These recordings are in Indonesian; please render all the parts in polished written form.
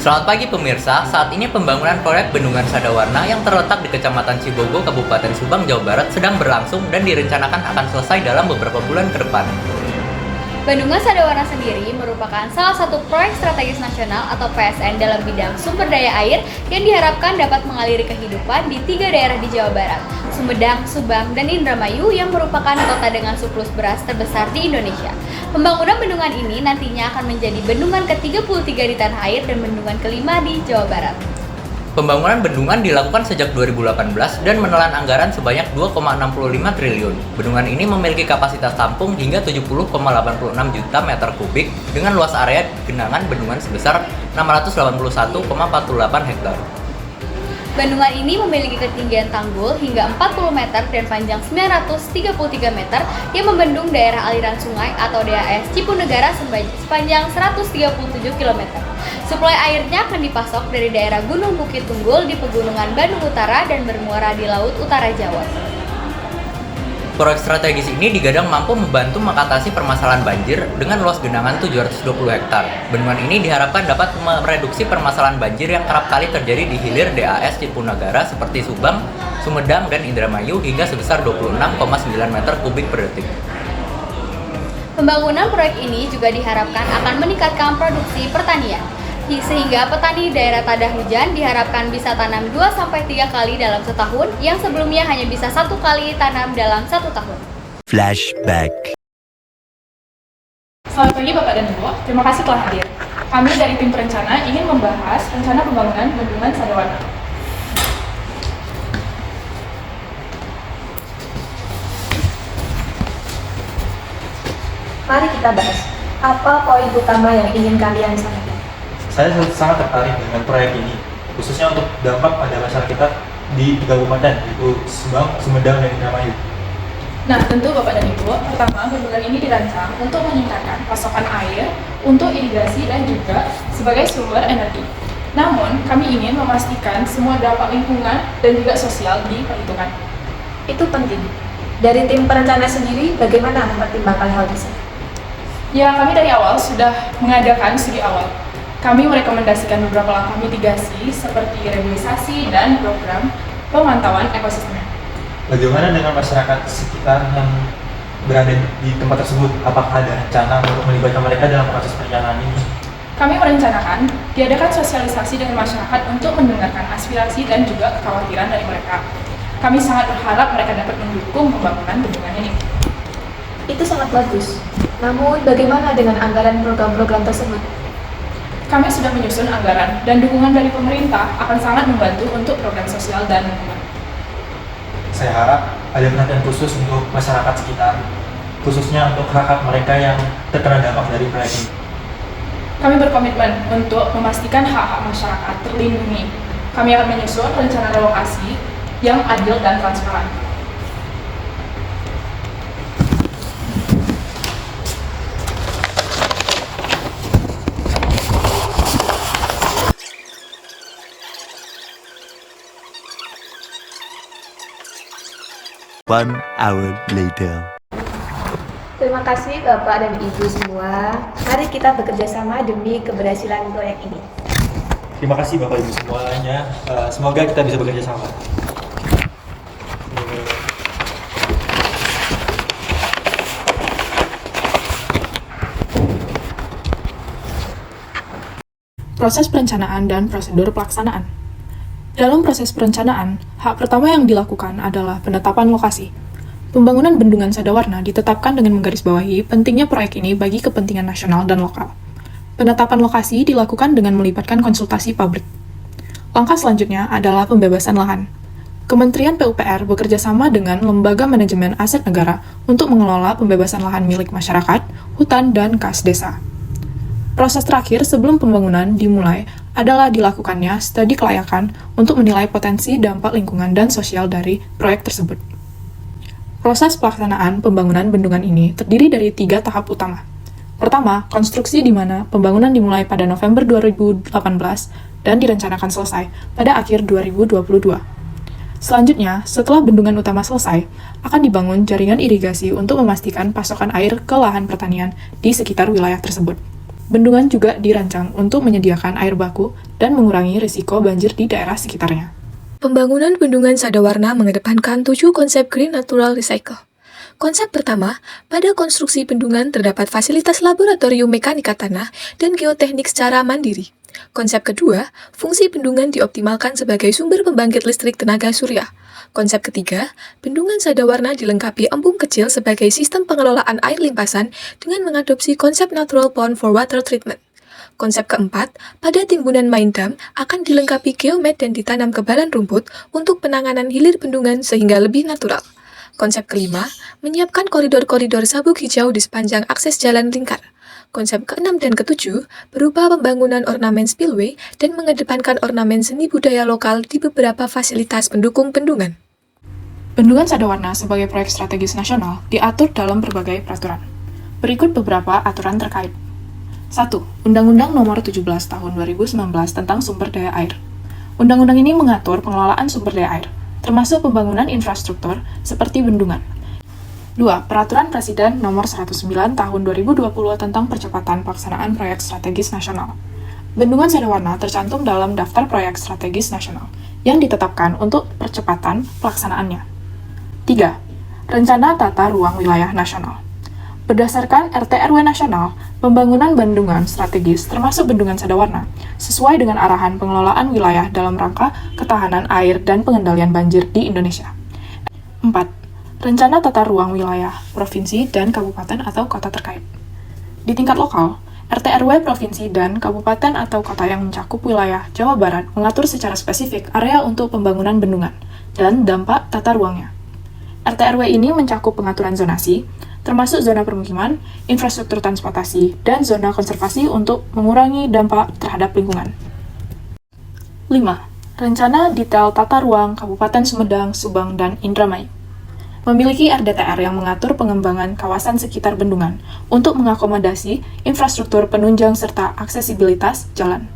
Selamat pagi pemirsa, saat ini pembangunan proyek Bendungan Sadawarna yang terletak di Kecamatan Cibogo, Kabupaten Subang, Jawa Barat sedang berlangsung dan direncanakan akan selesai dalam beberapa bulan ke depan. Bendungan Sadawarna sendiri merupakan salah satu proyek strategis nasional atau PSN dalam bidang sumber daya air yang diharapkan dapat mengaliri kehidupan di 3 daerah di Jawa Barat, Sumedang, Subang, dan Indramayu yang merupakan kota dengan surplus beras terbesar di Indonesia. Pembangunan bendungan ini nantinya akan menjadi bendungan ke-33 di tanah air dan bendungan kelima di Jawa Barat. Pembangunan bendungan dilakukan sejak 2018 dan menelan anggaran sebanyak 2,65 triliun. Bendungan ini memiliki kapasitas tampung hingga 70,86 juta meter kubik dengan luas area genangan bendungan sebesar 681,48 hektar. Bendungan ini memiliki ketinggian tanggul hingga 40 meter dan panjang 933 meter yang membendung daerah aliran sungai atau DAS Cipunegara sepanjang 137 km. Suplai airnya akan dipasok dari daerah Gunung Bukit Tunggul di Pegunungan Bandung Utara dan bermuara di Laut Utara Jawa. Proyek strategis ini digadang mampu membantu mengatasi permasalahan banjir dengan luas genangan 720 hektar. Bendungan ini diharapkan dapat mereduksi permasalahan banjir yang kerap kali terjadi di hilir DAS Cipunegara seperti Subang, Sumedang, dan Indramayu hingga sebesar 26,9 meter kubik per detik. Pembangunan proyek ini juga diharapkan akan meningkatkan produksi pertanian, sehingga petani di daerah tada hujan diharapkan bisa tanam 2-3 kali dalam setahun yang sebelumnya hanya bisa 1 kali tanam dalam 1 tahun. Flashback. Selamat pagi Bapak dan Ibu, terima kasih telah hadir. Kami dari tim perencana ingin membahas rencana pembangunan Bendungan Sadawarna. Mari kita bahas, apa poin utama yang ingin kalian sampaikan? Saya sangat tertarik dengan proyek ini, khususnya untuk dampak pada masyarakat kita di 3 kabupaten, yaitu Subang, Sumedang, dan Indramayu. Nah, tentu Bapak dan Ibu, pertama bendungan ini dirancang untuk meningkatkan pasokan air untuk irigasi dan juga sebagai sumber energi. Namun, kami ingin memastikan semua dampak lingkungan dan juga sosial diperhitungkan. Itu penting. Dari tim perencana sendiri, bagaimana mempertimbangkan hal tersebut? Ya, kami dari awal sudah mengadakan studi awal. Kami merekomendasikan beberapa langkah mitigasi seperti reboisasi dan program pemantauan ekosistemnya. Bagaimana dengan masyarakat sekitar yang berada di tempat tersebut? Apakah ada rencana untuk melibatkan mereka dalam proses perencanaan ini? Kami merencanakan diadakan sosialisasi dengan masyarakat untuk mendengarkan aspirasi dan juga kekhawatiran dari mereka. Kami sangat berharap mereka dapat mendukung pembangunan bendungan ini. Itu sangat bagus. Namun, bagaimana dengan anggaran program-program tersebut? Kami sudah menyusun anggaran dan dukungan dari pemerintah akan sangat membantu untuk program sosial dan lingkungan. Saya harap ada perhatian khusus untuk masyarakat sekitar, khususnya untuk hak-hak mereka yang terkena dampak dari proyek ini. Kami berkomitmen untuk memastikan hak-hak masyarakat terlindungi. Kami akan menyusun rencana relokasi yang adil dan transparan. One hour later. Terima kasih Bapak dan Ibu semua. Mari kita bekerja sama demi keberhasilan proyek ini. Terima kasih Bapak Ibu semuanya. Semoga kita bisa bekerja sama. Proses perencanaan dan prosedur pelaksanaan. Dalam proses perencanaan, hak pertama yang dilakukan adalah penetapan lokasi. Pembangunan Bendungan Sadawarna ditetapkan dengan menggarisbawahi pentingnya proyek ini bagi kepentingan nasional dan lokal. Penetapan lokasi dilakukan dengan melibatkan konsultasi publik. Langkah selanjutnya adalah pembebasan lahan. Kementerian PUPR bekerjasama dengan Lembaga Manajemen Aset Negara untuk mengelola pembebasan lahan milik masyarakat, hutan, dan kas desa. Proses terakhir sebelum pembangunan dimulai adalah dilakukannya studi kelayakan untuk menilai potensi dampak lingkungan dan sosial dari proyek tersebut. Proses pelaksanaan pembangunan bendungan ini terdiri dari 3 tahap utama. Pertama, konstruksi di mana pembangunan dimulai pada November 2018 dan direncanakan selesai pada akhir 2022. Selanjutnya, setelah bendungan utama selesai, akan dibangun jaringan irigasi untuk memastikan pasokan air ke lahan pertanian di sekitar wilayah tersebut. Bendungan juga dirancang untuk menyediakan air baku dan mengurangi risiko banjir di daerah sekitarnya. Pembangunan Bendungan Sadawarna mengedepankan 7 konsep Green Natural Recycle. Konsep pertama, pada konstruksi bendungan terdapat fasilitas laboratorium mekanika tanah dan geoteknik secara mandiri. Konsep kedua, fungsi bendungan dioptimalkan sebagai sumber pembangkit listrik tenaga surya. Konsep ketiga, Bendungan Sadawarna dilengkapi embung kecil sebagai sistem pengelolaan air limpasan dengan mengadopsi konsep Natural Pond for Water Treatment. Konsep keempat, pada timbunan main dam akan dilengkapi geomet dan ditanam kebalan rumput untuk penanganan hilir bendungan sehingga lebih natural. Konsep kelima, menyiapkan koridor-koridor sabuk hijau di sepanjang akses jalan lingkar. Konsep keenam dan ketujuh, berupa pembangunan ornamen spillway dan mengedepankan ornamen seni budaya lokal di beberapa fasilitas pendukung bendungan. Bendungan Sadawarna sebagai proyek strategis nasional diatur dalam berbagai peraturan. Berikut beberapa aturan terkait. 1. Undang-Undang Nomor 17 Tahun 2019 tentang Sumber Daya Air. Undang-undang ini mengatur pengelolaan sumber daya air, termasuk pembangunan infrastruktur seperti bendungan. 2. Peraturan Presiden Nomor 109 Tahun 2020 tentang percepatan pelaksanaan proyek strategis nasional. Bendungan Sadawarna tercantum dalam daftar proyek strategis nasional yang ditetapkan untuk percepatan pelaksanaannya. 3. Rencana Tata Ruang Wilayah Nasional. Berdasarkan RT/RW nasional, pembangunan bendungan strategis termasuk Bendungan Sadawarna sesuai dengan arahan pengelolaan wilayah dalam rangka ketahanan air dan pengendalian banjir di Indonesia. 4. Rencana Tata Ruang Wilayah Provinsi dan Kabupaten atau Kota terkait. Di tingkat lokal, RT/RW provinsi dan kabupaten atau kota yang mencakup wilayah Jawa Barat mengatur secara spesifik area untuk pembangunan bendungan dan dampak tata ruangnya. RT/RW ini mencakup pengaturan zonasi, termasuk zona permukiman, infrastruktur transportasi, dan zona konservasi untuk mengurangi dampak terhadap lingkungan. 5. Rencana Detail Tata Ruang Kabupaten Sumedang, Subang, dan Indramayu. Memiliki RDTR yang mengatur pengembangan kawasan sekitar bendungan untuk mengakomodasi infrastruktur penunjang serta aksesibilitas jalan.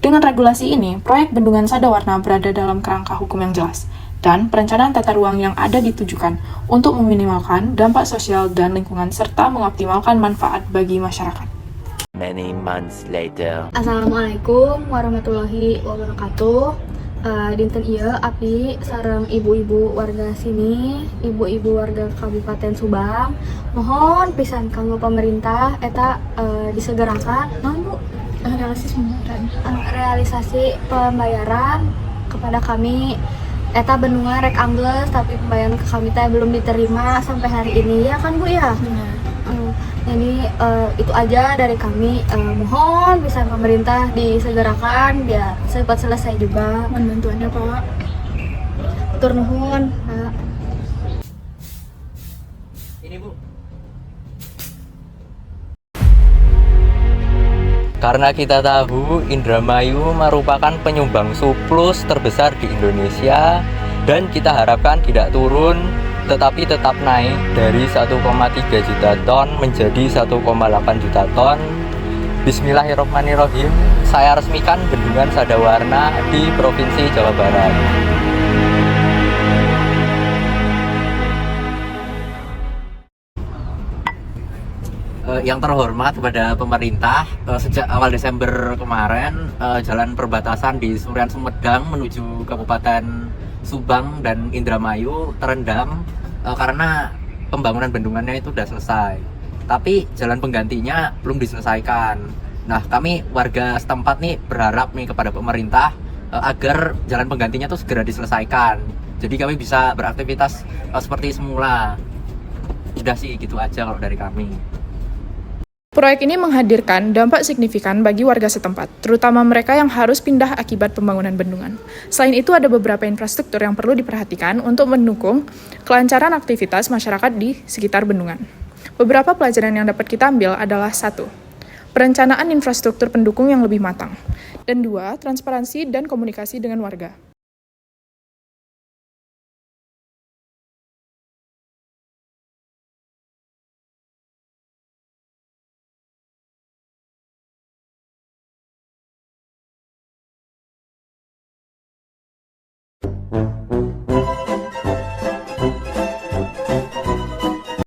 Dengan regulasi ini, proyek Bendungan Sadawarna berada dalam kerangka hukum yang jelas, dan perencanaan tata ruang yang ada ditujukan untuk meminimalkan dampak sosial dan lingkungan serta mengoptimalkan manfaat bagi masyarakat. Many months later. Assalamualaikum warahmatullahi wabarakatuh. Dinten ieu api sareng ibu-ibu warga sini, ibu-ibu warga Kabupaten Subang, mohon pisan kanggo pemerintah eta disegerakan Bu realisasi pembayaran kepada kami. Eta bendungan rek ambles tapi pembayaran ke kami teh belum diterima sampai hari ini ya kan Bu ya. Jadi itu aja dari kami, mohon bisa pemerintah disegerakan biar cepat selesai juga. Mohon bantuannya Pak. Tur nuhun Pak. Ini Bu. Karena kita tahu Indramayu merupakan penyumbang surplus terbesar di Indonesia dan kita harapkan tidak turun tetapi tetap naik dari 1,3 juta ton menjadi 1,8 juta ton. Bismillahirrahmanirrahim, saya resmikan Bendungan Sadawarna di Provinsi Jawa Barat. Yang terhormat kepada pemerintah, sejak awal Desember kemarin, jalan perbatasan di Surian Sumedang menuju Kabupaten Subang dan Indramayu terendam karena pembangunan bendungannya itu sudah selesai, tapi jalan penggantinya belum diselesaikan. Nah, kami warga setempat nih berharap nih kepada pemerintah agar jalan penggantinya tuh segera diselesaikan, jadi kami bisa beraktivitas seperti semula. Udah sih gitu aja kalau dari kami. Proyek ini menghadirkan dampak signifikan bagi warga setempat, terutama mereka yang harus pindah akibat pembangunan bendungan. Selain itu, ada beberapa infrastruktur yang perlu diperhatikan untuk mendukung kelancaran aktivitas masyarakat di sekitar bendungan. Beberapa pelajaran yang dapat kita ambil adalah 1. Perencanaan infrastruktur pendukung yang lebih matang, dan 2. Transparansi dan komunikasi dengan warga.